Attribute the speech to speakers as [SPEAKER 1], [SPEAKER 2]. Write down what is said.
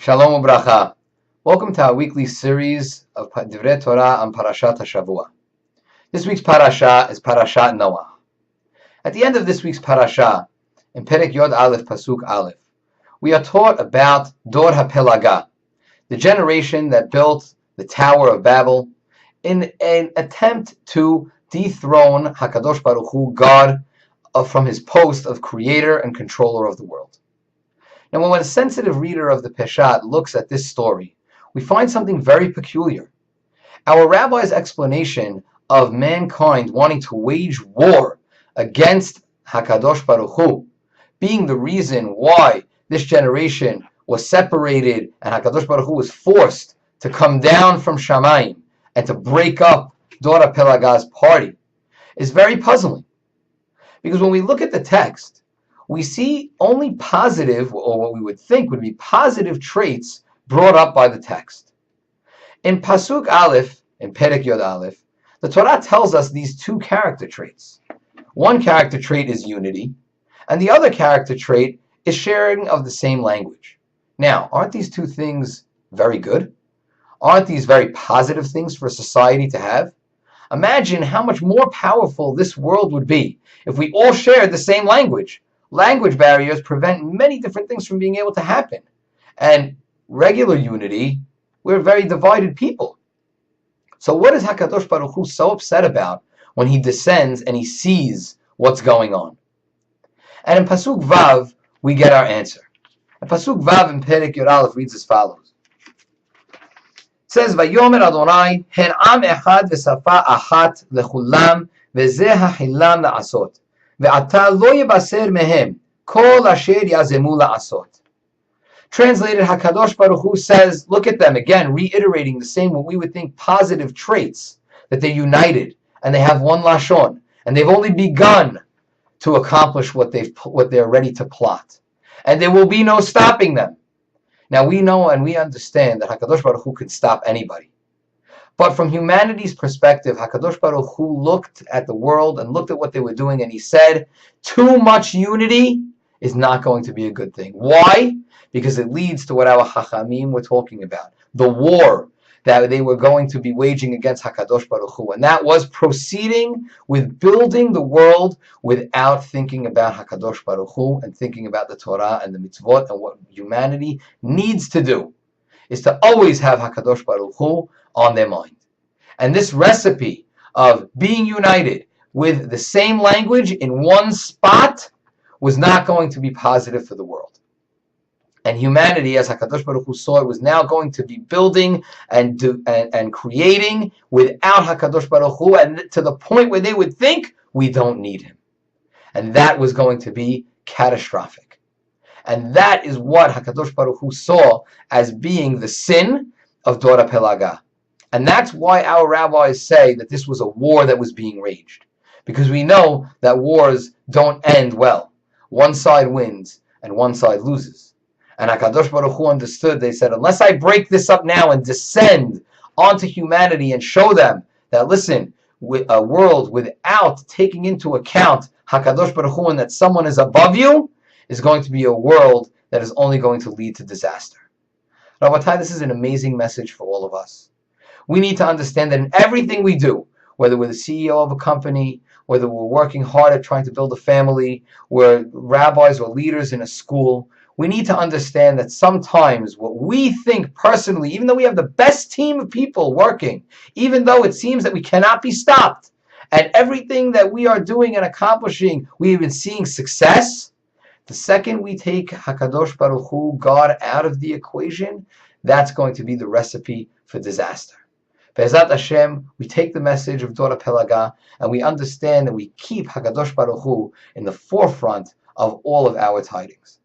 [SPEAKER 1] Shalom ubracha. Welcome to our weekly series of Divrei Torah on Parashat Hashavua. This week's parasha is Parashat Noah. At the end of this week's parasha, in Perek Yod Aleph Pasuk Aleph, we are taught about Dor HaPelaga, the generation that built the Tower of Babel in an attempt to dethrone HaKadosh Baruch Hu, God, from his post of creator and controller of the world. Now, when a sensitive reader of the Parashat looks at this story, we find something very peculiar. Our rabbi's explanation of mankind wanting to wage war against HaKadosh Baruch Hu, being the reason why this generation was separated and HaKadosh Baruch Hu was forced to come down from Shamayim and to break up Dor HaPelaga's party, is very puzzling. Because when we look at the text, we see only positive, or what we would think would be positive traits brought up by the text. In Pasuk Aleph, in Perek Yod Aleph, the Torah tells us these two character traits. One character trait is unity, and the other character trait is sharing of the same language. Now, aren't these two things very good? Aren't these very positive things for a society to have? Imagine how much more powerful this world would be if we all shared the same language. Language barriers prevent many different things from being able to happen. And regular unity, we're a very divided people. So what is HaKadosh Baruch Hu so upset about when he descends and he sees what's going on? And in Pasuk Vav, we get our answer. And Pasuk Vav in Perek Yod Aleph reads as follows. It says, Vayomer Adonai, hen am echad v'safa achat lechulam, v'zeh hachilam la'asot. Translated, HaKadosh Baruch Hu says, look at them, again, reiterating the same, what we would think, positive traits, that they're united, and they have one lashon, and they've only begun to accomplish what they're ready to plot. And there will be no stopping them. Now we know and we understand that HaKadosh Baruch Hu can stop anybody. But from humanity's perspective, HaKadosh Baruch Hu looked at the world and looked at what they were doing, and he said, too much unity is not going to be a good thing. Why? Because it leads to what our Chachamim were talking about, the war that they were going to be waging against HaKadosh Baruch Hu. And that was proceeding with building the world without thinking about HaKadosh Baruch Hu and thinking about the Torah and the mitzvot, and what humanity needs to do is to always have HaKadosh Baruch Hu on their mind. And this recipe of being united with the same language in one spot was not going to be positive for the world. And humanity, as HaKadosh Baruch Hu saw it, was now going to be building and creating without HaKadosh Baruch Hu, and to the point where they would think, we don't need him. And that was going to be catastrophic. And that is what HaKadosh Baruch Hu saw as being the sin of Dor HaPelaga. And that's why our rabbis say that this was a war that was being waged. Because we know that wars don't end well. One side wins and one side loses. And HaKadosh Baruch Hu understood, they said, unless I break this up now and descend onto humanity and show them that, listen, a world without taking into account HaKadosh Baruch Hu and that someone is above you is going to be a world that is only going to lead to disaster. Rabbatai, this is an amazing message for all of us. We need to understand that in everything we do, whether we're the CEO of a company, whether we're working hard at trying to build a family, we're rabbis or leaders in a school, we need to understand that sometimes what we think personally, even though we have the best team of people working, even though it seems that we cannot be stopped, and everything that we are doing and accomplishing, we've been seeing success, the second we take HaKadosh Baruch Hu, God, out of the equation, that's going to be the recipe for disaster. Be'ezrat Hashem, we take the message of Dor HaPelaga and we understand that we keep HaKadosh Baruch Hu in the forefront of all of our tidings.